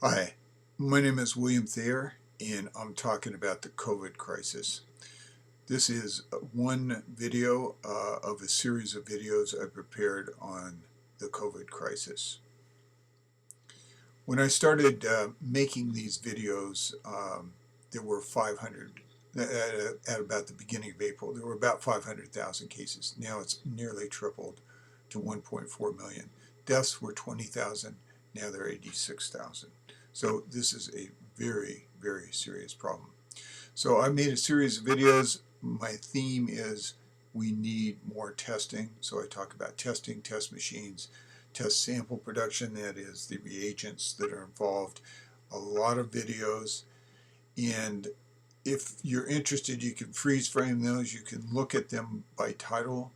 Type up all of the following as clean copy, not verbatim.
Hi, my name is William Thayer, and I'm talking about the COVID crisis. This is one video of a series of videos I prepared on the COVID crisis. When I started making these videos, there were 500, at about the beginning of April, there were about 500,000 cases. Now it's nearly tripled to 1.4 million. Deaths were 20,000, now they're 86,000. So this is a very, very serious problem. So I made a series of videos. My theme is we need more testing. So I talk about testing, test machines, test sample production, that is the reagents that are involved, a lot of videos. And if you're interested, you can freeze frame those. You can look at them by title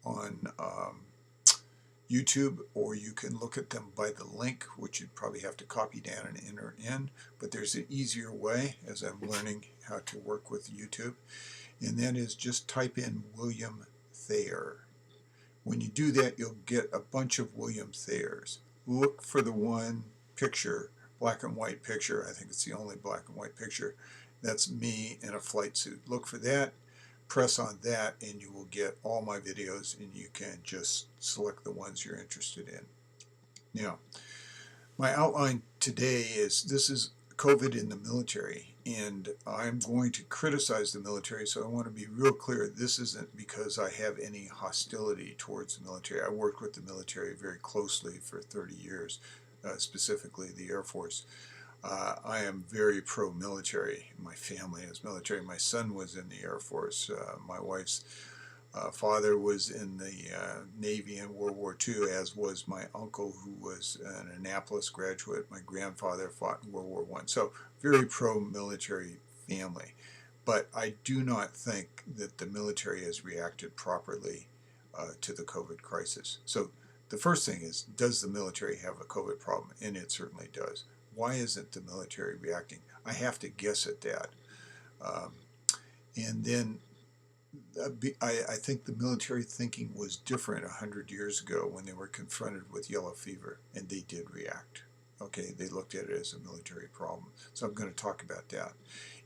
on YouTube, or you can look at them by the link, which you'd probably have to copy down and enter in. But there's an easier way, as I'm learning how to work with YouTube, and that is just type in William Thayer. When you do that, you'll get a bunch of William Thayers. Look for the one picture, black and white picture. I think it's the only black and white picture. That's me in a flight suit. Look for that. Press on that and you will get all my videos, and you can just select the ones you're interested in. Now, my outline today is this is COVID in the military, and I'm going to criticize the military, so I want to be real clear. This isn't because I have any hostility towards the military. I worked with the military very closely for 30 years, specifically the Air Force. I am very pro-military. My family is military. My son was in the Air Force. My wife's father was in the Navy in World War II, as was my uncle, who was an Annapolis graduate. My grandfather fought in World War I. So very pro-military family. But I do not think that the military has reacted properly to the COVID crisis. So the first thing is, does the military have a COVID problem? And it certainly does. Why isn't the military reacting? I have to guess at that. Um, and then I think the military thinking was different 100 years ago when they were confronted with yellow fever, and they did react. Okay, they looked at it as a military problem. So I'm going to talk about that.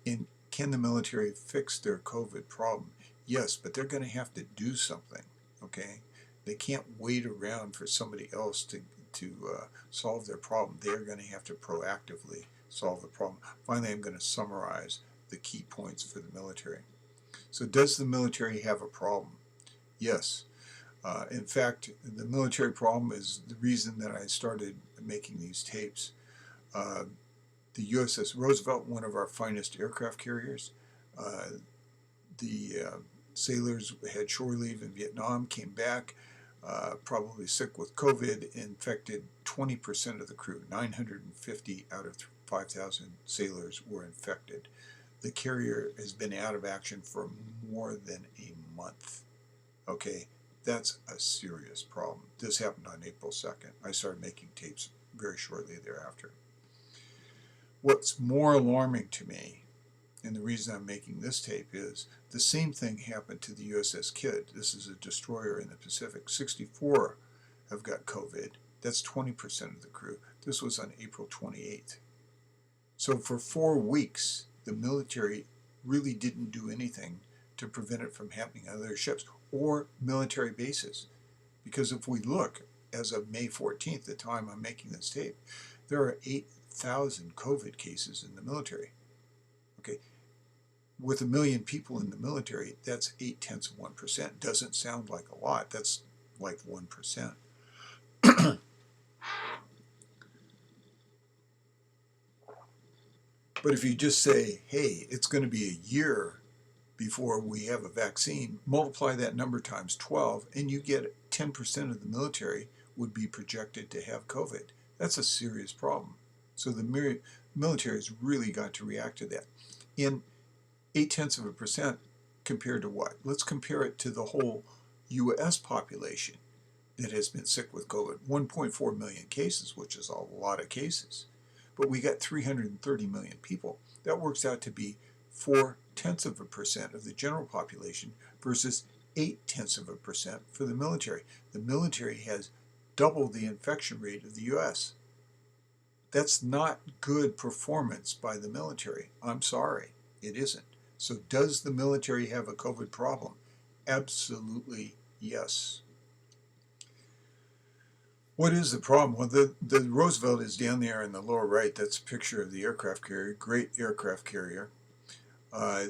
And can the military fix their COVID problem? Yes, but they're going to have to do something. Okay, they can't wait around for somebody else to solve their problem. They're going to have to proactively solve the problem. Finally, I'm going to summarize the key points for the military. So does the military have a problem? Yes. In fact, the military problem is the reason that I started making these tapes. Uh, the USS Roosevelt, one of our finest aircraft carriers, the sailors had shore leave in Vietnam, came back, probably sick with COVID, infected 20% of the crew. 950 out of 5,000 sailors were infected. The carrier has been out of action for more than a month. Okay, that's a serious problem. This happened on April 2nd. I started making tapes very shortly thereafter. What's more alarming to me, and the reason I'm making this tape, is the same thing happened to the USS Kidd. This is a destroyer in the Pacific. 64 have got COVID. That's 20% of the crew. This was on April 28th. So for 4 weeks, the military really didn't do anything to prevent it from happening on their ships or military bases. Because if we look, as of May 14th, the time I'm making this tape, there are 8,000 COVID cases in the military. Okay, with 1 million people in the military, that's 0.8%. Doesn't sound like a lot. That's like 1%. But if you just say, hey, it's going to be a year before we have a vaccine, multiply that number times 12, and you get 10% of the military would be projected to have COVID. That's a serious problem. So the military has really got to react to that. In 0.8% compared to what? Let's compare it to the whole U.S. population that has been sick with COVID. 1.4 million cases, which is a lot of cases. But we got 330 million people. That works out to be 0.4% of the general population versus 0.8% for the military. The military has double the infection rate of the U.S. That's not good performance by the military. I'm sorry, it isn't. So does the military have a COVID problem? Absolutely yes. What is the problem? Well, the Roosevelt is down there in the lower right. That's a picture of the aircraft carrier, great aircraft carrier. Uh,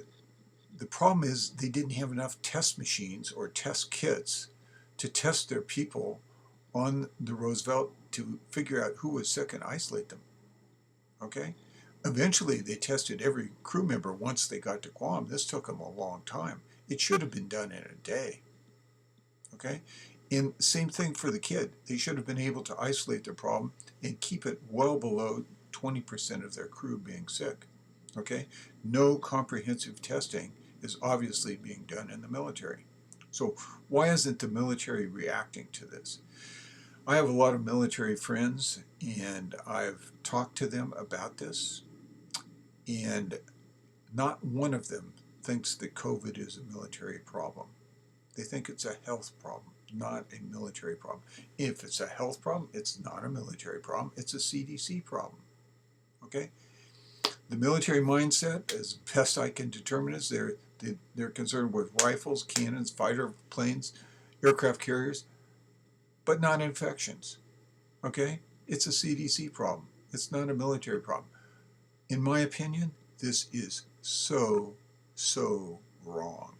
the problem is they didn't have enough test machines or test kits to test their people on the Roosevelt to figure out who was sick and isolate them. Okay? Eventually, they tested every crew member once they got to Guam. This took them a long time. It should have been done in a day. Okay? And same thing for the kid. They should have been able to isolate their problem and keep it well below 20% of their crew being sick. Okay? No comprehensive testing is obviously being done in the military. So why isn't the military reacting to this? I have a lot of military friends, and I've talked to them about this, and not one of them thinks that COVID is a military problem. They think it's a health problem, not a military problem. If it's a health problem, it's not a military problem, it's a CDC problem. Okay? The military mindset, as best I can determine, is they're concerned with rifles, cannons, fighter planes, aircraft carriers, but not infections. Okay? It's a CDC problem. It's not a military problem. In my opinion, this is so wrong.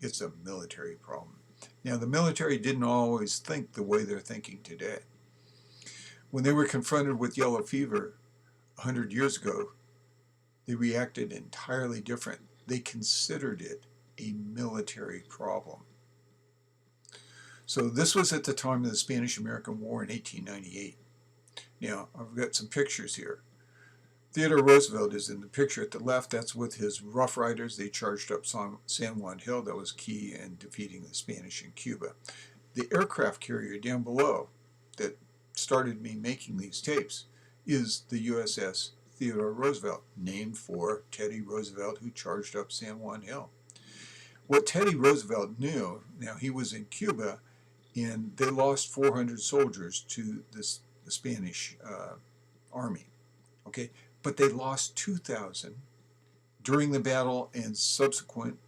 It's a military problem. Now, the military didn't always think the way they're thinking today. When they were confronted with yellow fever 100 years ago, they reacted entirely different. They considered it a military problem. So this was at the time of the Spanish-American War in 1898. Now, I've got some pictures here. Theodore Roosevelt is in the picture at the left. That's with his Rough Riders. They charged up San Juan Hill. That was key in defeating the Spanish in Cuba. The aircraft carrier down below that started me making these tapes is the USS Theodore Roosevelt, named for Teddy Roosevelt, who charged up San Juan Hill. What Teddy Roosevelt knew, now he was in Cuba, and they lost 400 soldiers to the Spanish army. Okay, but they lost 2,000 during the battle and subsequent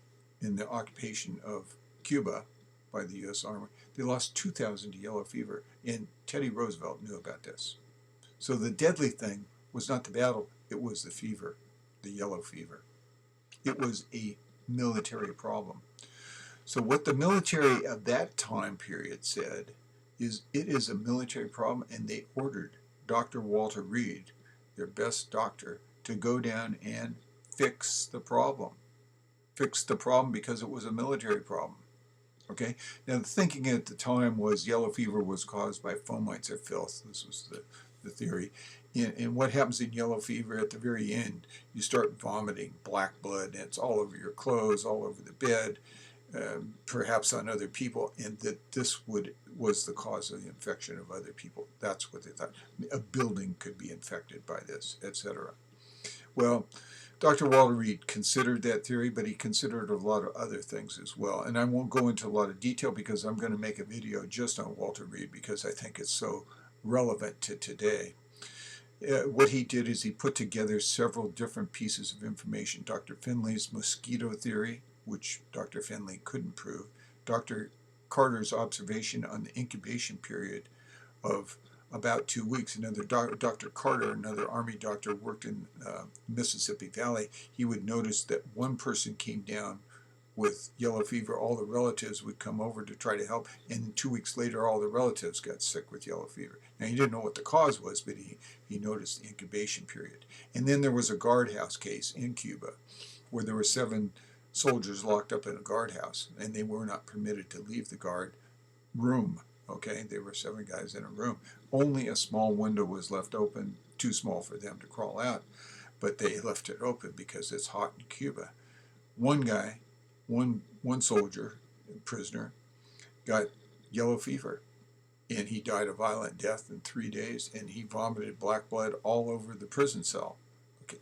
in the occupation of Cuba by the U.S. Army. They lost 2,000 to yellow fever, and Teddy Roosevelt knew about this. So the deadly thing was not the battle, it was the fever, the yellow fever. It was a military problem. So what the military of that time period said is it is a military problem, and they ordered Dr. Walter Reed, their best doctor, to go down and fix the problem. Fix the problem because it was a military problem. Okay? Now the thinking at the time was yellow fever was caused by fomites or filth. This was the theory. And what happens in yellow fever at the very end, you start vomiting black blood, and it's all over your clothes, all over the bed, perhaps on other people, and that this was the cause of the infection of other people. That's what they thought. A building could be infected by this, etc. Well, Dr. Walter Reed considered that theory, but he considered a lot of other things as well. And I won't go into a lot of detail because I'm going to make a video just on Walter Reed because I think it's so relevant to today. What he did is he put together several different pieces of information. Dr. Finley's mosquito theory, which Dr. Finley couldn't prove. Dr. Carter's observation on the incubation period of about 2 weeks. Another Dr. Carter, another Army doctor, worked in Mississippi Valley. He would notice that one person came down with yellow fever, all the relatives would come over to try to help, and 2 weeks later all the relatives got sick with yellow fever. Now he didn't know what the cause was, but he noticed the incubation period. And then there was a guardhouse case in Cuba where there were 7 soldiers locked up in a guardhouse, and they were not permitted to leave the guard room. Okay, there were 7 guys in a room. Only a small window was left open, too small for them to crawl out, but they left it open because it's hot in Cuba. One guy, one soldier, prisoner, got yellow fever, and he died a violent death in 3 days, and he vomited black blood all over the prison cell. Okay,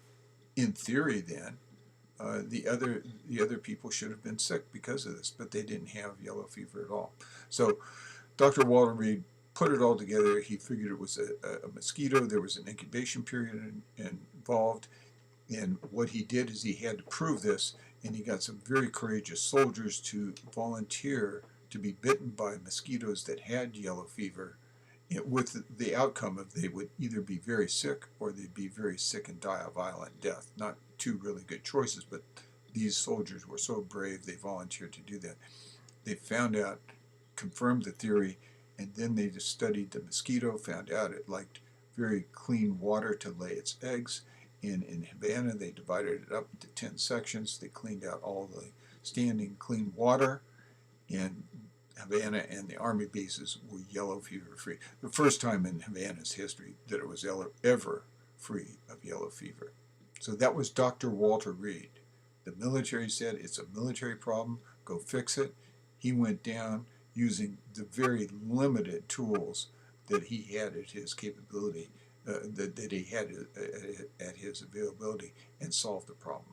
in theory, then, the other people should have been sick because of this, but they didn't have yellow fever at all. So Dr. Walter Reed put it all together. He figured it was a mosquito. There was an incubation period involved. And what he did is he had to prove this, and he got some very courageous soldiers to volunteer to be bitten by mosquitoes that had yellow fever, with the outcome of they would either be very sick or they'd be very sick and die a violent death. Not two really good choices, but these soldiers were so brave they volunteered to do that. They found out, confirmed the theory, and then they just studied the mosquito, found out it liked very clean water to lay its eggs. And in Havana, they divided it up into 10 sections. They cleaned out all the standing clean water. And Havana and the army bases were yellow fever free. The first time in Havana's history that it was ever free of yellow fever. So that was Dr. Walter Reed. The military said, it's a military problem, go fix it. He went down using the very limited tools that he had at his capability, that he had at his availability, and solved the problem.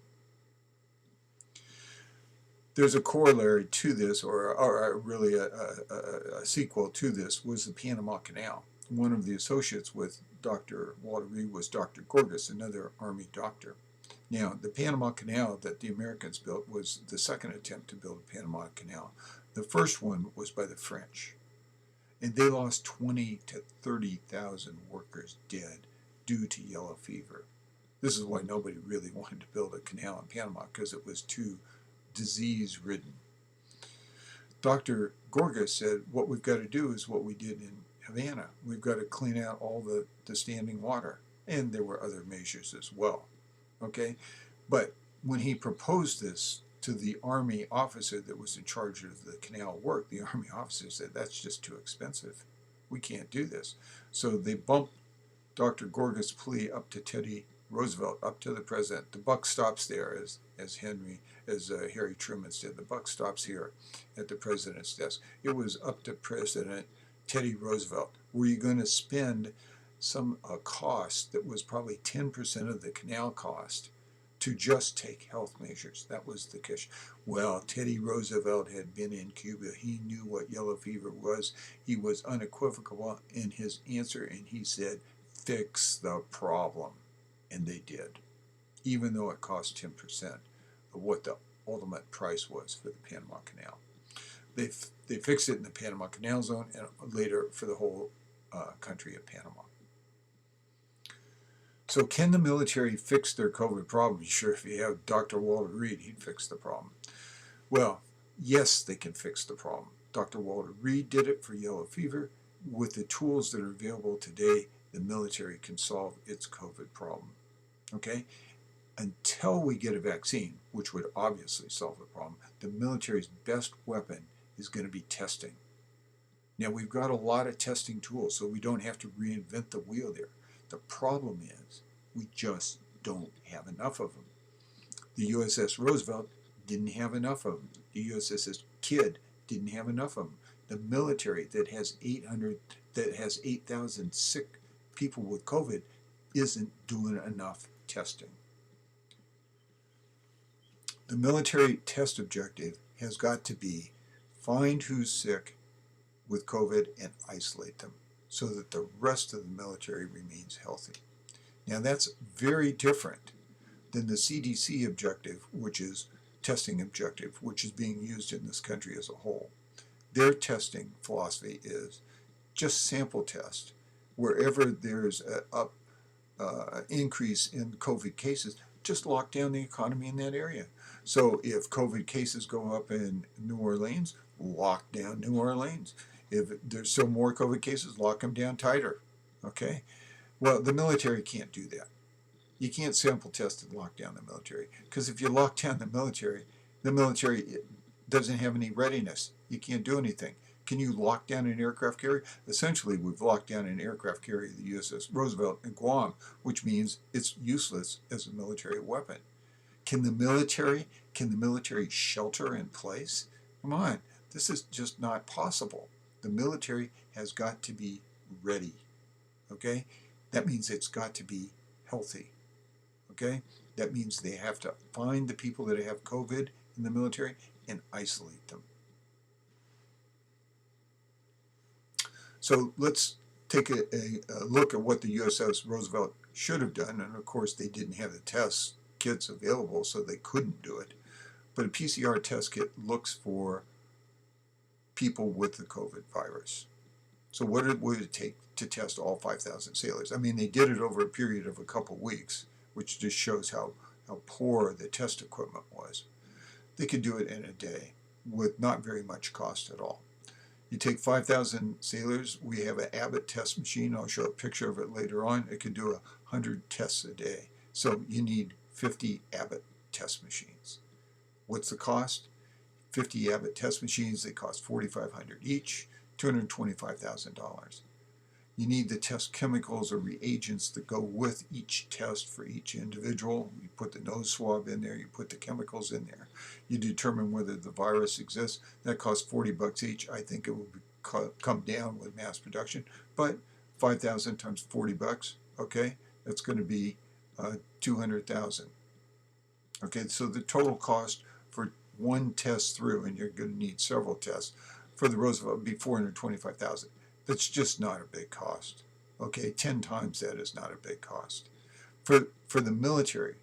There's a corollary to this, or really a sequel to this, was the Panama Canal. One of the associates with Dr. Walter Reed was Dr. Gorgas, another Army doctor. Now, the Panama Canal that the Americans built was the second attempt to build a Panama Canal. The first one was by the French, and they lost 20 to 30,000 workers dead due to yellow fever. This is why nobody really wanted to build a canal in Panama, because it was too disease-ridden. Dr. Gorgas said, what we've got to do is what we did in Havana. We've got to clean out all the standing water. And there were other measures as well. Okay? But when he proposed this to the Army officer that was in charge of the canal work, the Army officer said, that's just too expensive. We can't do this. So they bumped Dr. Gorgas' plea up to Teddy Roosevelt, up to the president. The buck stops there, as Harry Truman said. The buck stops here at the president's desk. It was up to President Teddy Roosevelt. Were you going to spend some cost that was probably 10% of the canal cost to just take health measures? That was the catch. Well, Teddy Roosevelt had been in Cuba. He knew what yellow fever was. He was unequivocal in his answer, and he said, fix the problem. And they did, even though it cost 10% of what the ultimate price was for the Panama Canal. They fixed it in the Panama Canal Zone, and later for the whole country of Panama. So can the military fix their COVID problem? Sure, if you have Dr. Walter Reed, he'd fix the problem. Well, yes, they can fix the problem. Dr. Walter Reed did it for yellow fever. With the tools that are available today, the military can solve its COVID problem. Okay? Until we get a vaccine, which would obviously solve the problem, the military's best weapon is going to be testing. Now, we've got a lot of testing tools, so we don't have to reinvent the wheel there. The problem is we just don't have enough of them. The USS Roosevelt didn't have enough of them. The USS Kidd didn't have enough of them. The military that has 8,000 sick people with COVID isn't doing enough testing. The military test objective has got to be find who's sick with COVID and isolate them so that the rest of the military remains healthy. Now that's very different than the CDC objective, which is testing objective, which is being used in this country as a whole. Their testing philosophy is just sample test. Wherever there's an increase in COVID cases, just lock down the economy in that area. So if COVID cases go up in New Orleans, lock down New Orleans. If there's still more COVID cases, lock them down tighter. Okay? Well, the military can't do that. You can't sample test and lock down the military. Because if you lock down the military doesn't have any readiness. You can't do anything. Can you lock down an aircraft carrier? Essentially, we've locked down an aircraft carrier, the USS Roosevelt in Guam, which means it's useless as a military weapon. Can the military shelter in place? Come on, this is just not possible. The military has got to be ready, okay? That means it's got to be healthy, okay? That means they have to find the people that have COVID in the military and isolate them. So let's take a look at what the USS Roosevelt should have done. And of course, they didn't have the test kits available, so they couldn't do it. But a PCR test kit looks for people with the COVID virus. So what would it take to test all 5,000 sailors? I mean, they did it over a period of a couple weeks, which just shows how poor the test equipment was. They could do it in a day with not very much cost at all. You take 5,000 sailors. We have an Abbott test machine. I'll show a picture of it later on. It can do 100 tests a day. So you need 50 Abbott test machines. What's the cost? 50 Abbott test machines, they cost $4,500 each, $225,000. You need the test chemicals or reagents that go with each test for each individual. You put the nose swab in there, you put the chemicals in there. You determine whether the virus exists. That costs $40 each. I think it will come down with mass production, but 5,000 times $40, okay, that's going to be 200,000. Okay, so the total cost for one test through, and you're going to need several tests, for the Roosevelt would be $425,000. That's just not a big cost. Okay, 10 times that is not a big cost. For the military,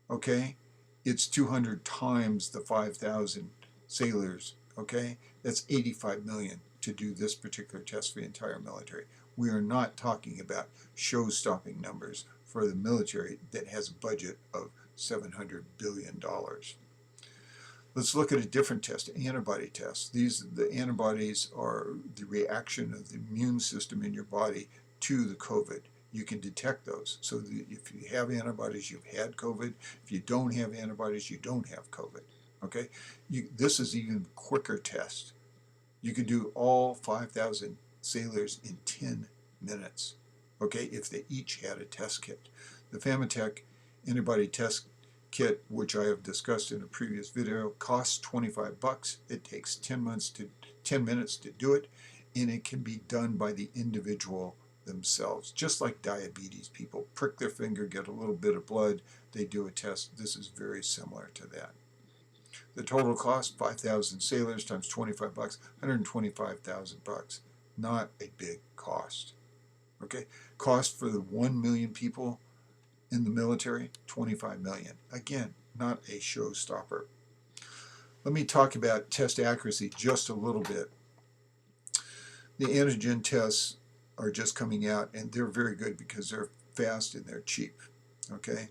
okay, it's 200 times the 5,000 sailors, okay? That's 85 million to do this particular test for the entire military. We are not talking about show-stopping numbers for the military that has a budget of $700 billion. Let's look at a different test, antibody tests. The antibodies are the reaction of the immune system in your body to the COVID. You can detect those. So if you have antibodies, you've had COVID. If you don't have antibodies, you don't have COVID. Okay? This is even quicker test. You could do all 5,000 sailors in 10 minutes. Okay? If they each had a test kit. The Phamatech antibody test kit, which I have discussed in a previous video, costs $25. It takes 10 minutes to do it, and it can be done by the individual themselves. Just like diabetes, people prick their finger, get a little bit of blood, they do a test. This is very similar to that. The total cost, 5,000 sailors times $25, $125,000. Not a big cost. Okay, cost for the 1 million people in the military, 25 million. Again, not a showstopper. Let me talk about test accuracy just a little bit. The antigen tests are just coming out, and they're very good because they're fast and they're cheap. Okay,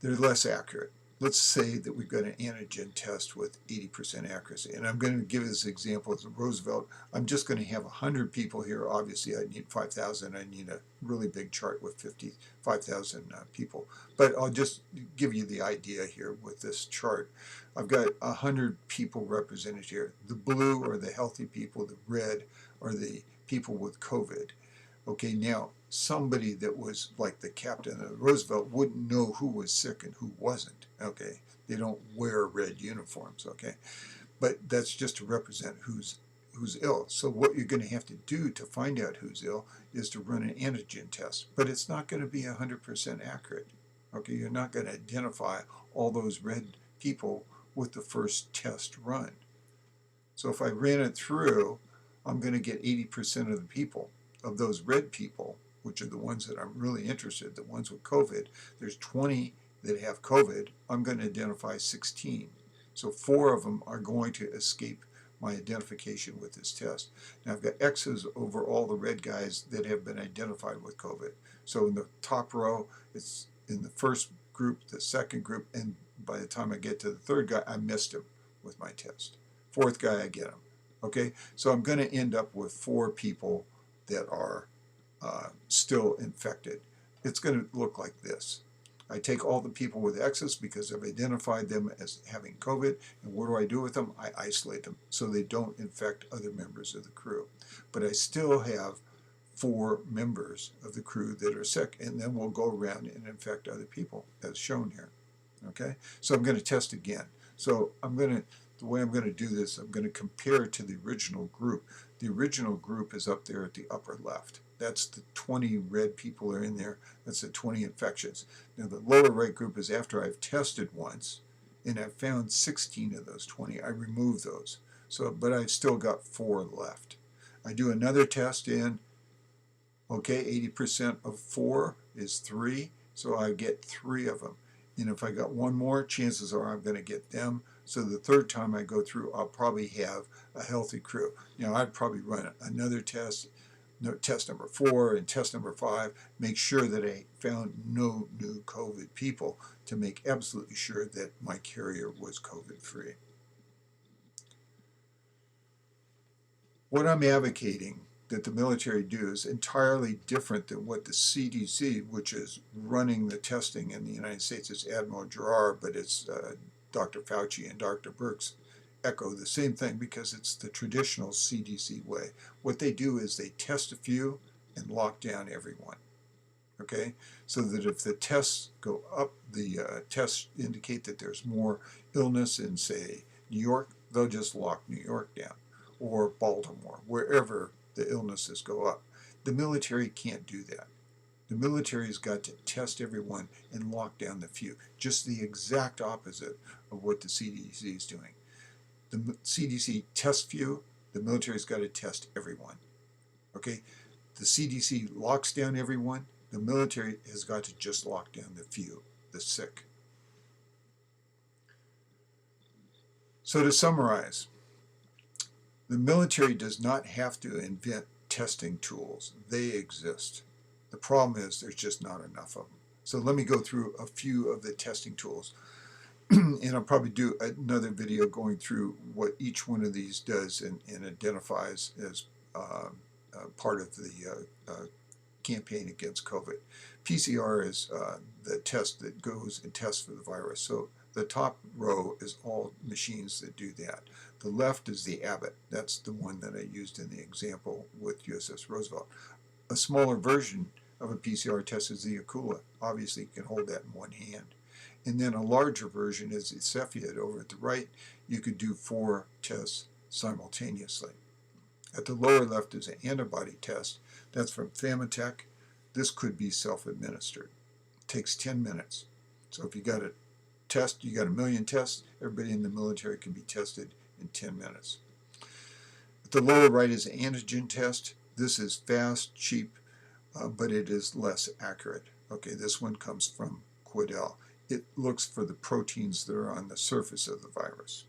they're less accurate. Let's say that we've got an antigen test with 80% accuracy, and I'm going to give this example as a Roosevelt. I'm just going to have 100 people here. Obviously, I need 5,000. I need a really big chart with 5,000 people. But I'll just give you the idea here with this chart. I've got 100 people represented here. The blue are the healthy people. The red are the people with COVID. Okay, now somebody that was like the captain of Roosevelt wouldn't know who was sick and who wasn't. Okay, they don't wear red uniforms. Okay, but that's just to represent who's ill. So what you're going to have to do to find out who's ill is to run an antigen test, but it's not going to be 100% accurate. Okay, you're not going to identify all those red people with the first test run. So if I ran it through, I'm going to get 80% of the people. Of those red people, which are the ones that I'm really interested, the ones with COVID, there's 20 that have COVID. I'm going to identify 16. So 4 of them are going to escape my identification with this test. Now I've got X's over all the red guys that have been identified with COVID. So in the top row, it's in the first group, the second group, and by the time I get to the third guy, I missed him with my test. Fourth guy, I get him. Okay, so I'm going to end up with 4 people that are still infected. It's going to look like this. I take all the people with X's because I've identified them as having COVID, and what do I do with them? I isolate them so they don't infect other members of the crew. But I still have 4 members of the crew that are sick, and then we'll go around and infect other people, as shown here. Okay, so I'm going to test again. So the way I'm going to do this, I'm going to compare it to the original group. The original group is up there at the upper left. That's the 20 red people are in there. That's the 20 infections. Now the lower right group is after I've tested once, and I've found 16 of those 20. I remove those. So, but I've still got 4 left. I do another test in, okay, 80% of 4 is 3, so I get 3 of them. And if I got one more, chances are I'm going to get them. So the third time I go through, I'll probably have a healthy crew. I'd probably run another test, test number 4 and test number 5, make sure that I found no new COVID people to make absolutely sure that my carrier was COVID free. What I'm advocating that the military do is entirely different than what the CDC, which is running the testing in the United States, it's Admiral Giroir, but it's Dr. Fauci and Dr. Birx echo the same thing because it's the traditional CDC way. What they do is they test a few and lock down everyone. Okay, so that if the tests go up, the tests indicate that there's more illness in, say, New York, they'll just lock New York down, or Baltimore, wherever the illnesses go up. The military can't do that. The military's got to test everyone and lock down the few, just the exact opposite of what the CDC is doing. The CDC tests few, the military's got to test everyone. Okay, the CDC locks down everyone, the military has got to just lock down the few, the sick. So to summarize, the military does not have to invent testing tools. They exist. The problem is there's just not enough of them. So let me go through a few of the testing tools. And I'll probably do another video going through what each one of these does and identifies as part of the campaign against COVID. PCR is the test that goes and tests for the virus. So the top row is all machines that do that. The left is the Abbott. That's the one that I used in the example with USS Roosevelt. A smaller version of a PCR test is the Akula. Obviously, you can hold that in one hand. And then a larger version is the Cepheid over at the right. You could do 4 tests simultaneously. At the lower left is an antibody test. That's from Famitech. This could be self-administered. It takes 10 minutes. So if you got a test, you got a million tests, everybody in the military can be tested in 10 minutes. At the lower right is an antigen test. This is fast, cheap, but it is less accurate. Okay, this one comes from Quidel. It looks for the proteins that are on the surface of the virus.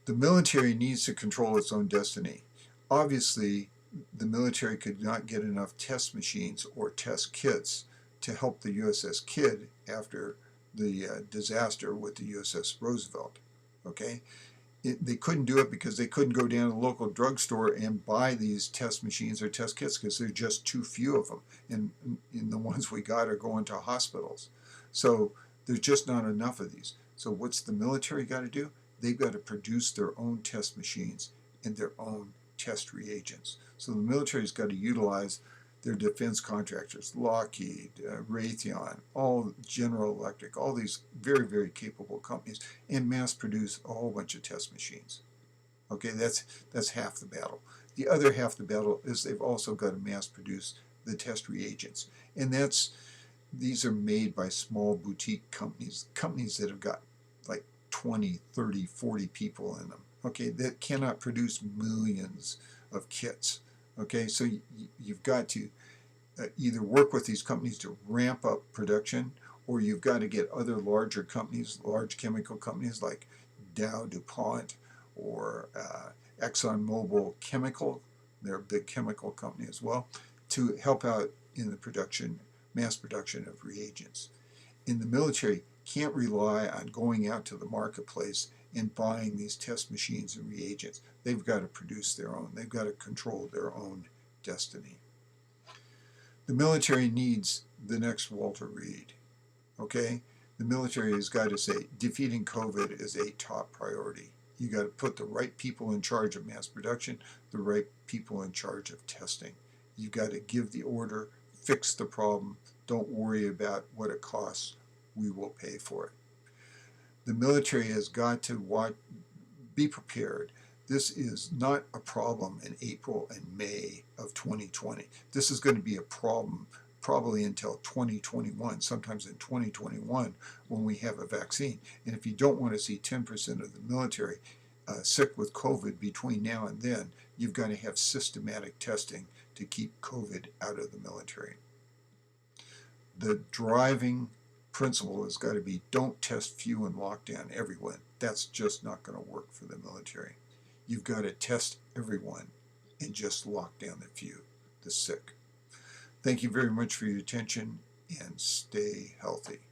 The military needs to control its own destiny. Obviously, the military could not get enough test machines or test kits to help the USS Kidd after the disaster with the USS Roosevelt. Okay, they couldn't do it because they couldn't go down to the local drugstore and buy these test machines or test kits because there are just too few of them, and the ones we got are going to hospitals. So there's just not enough of these. So what's the military got to do? They've got to produce their own test machines and their own test reagents. So the military's got to utilize their defense contractors, Lockheed, Raytheon, all General Electric, all these very, very capable companies, and mass produce a whole bunch of test machines. Okay, that's half the battle. The other half of the battle is they've also got to mass produce the test reagents. And these are made by small boutique companies that have got like 20, 30, 40 people in them. Okay, that cannot produce millions of kits. Okay, so you've got to either work with these companies to ramp up production, or you've got to get other larger companies, large chemical companies like Dow, DuPont, or ExxonMobil Chemical, they're a big chemical company as well, to help out in the production, mass production of reagents. In the military, can't rely on going out to the marketplace and buying these test machines and reagents. They've got to produce their own. They've got to control their own destiny. The military needs the next Walter Reed. Okay? The military has got to say defeating COVID is a top priority. You got to put the right people in charge of mass production, the right people in charge of testing. You got to give the order, fix the problem, don't worry about what it costs, we will pay for it. The military has got to be prepared. This is not a problem in April and May of 2020. This is going to be a problem probably until 2021, sometimes in 2021 when we have a vaccine. And if you don't want to see 10% of the military sick with COVID between now and then, you've got to have systematic testing to keep COVID out of the military. The driving principle has got to be don't test few and lock down everyone. That's just not going to work for the military. You've got to test everyone and just lock down the few, the sick. Thank you very much for your attention, and stay healthy.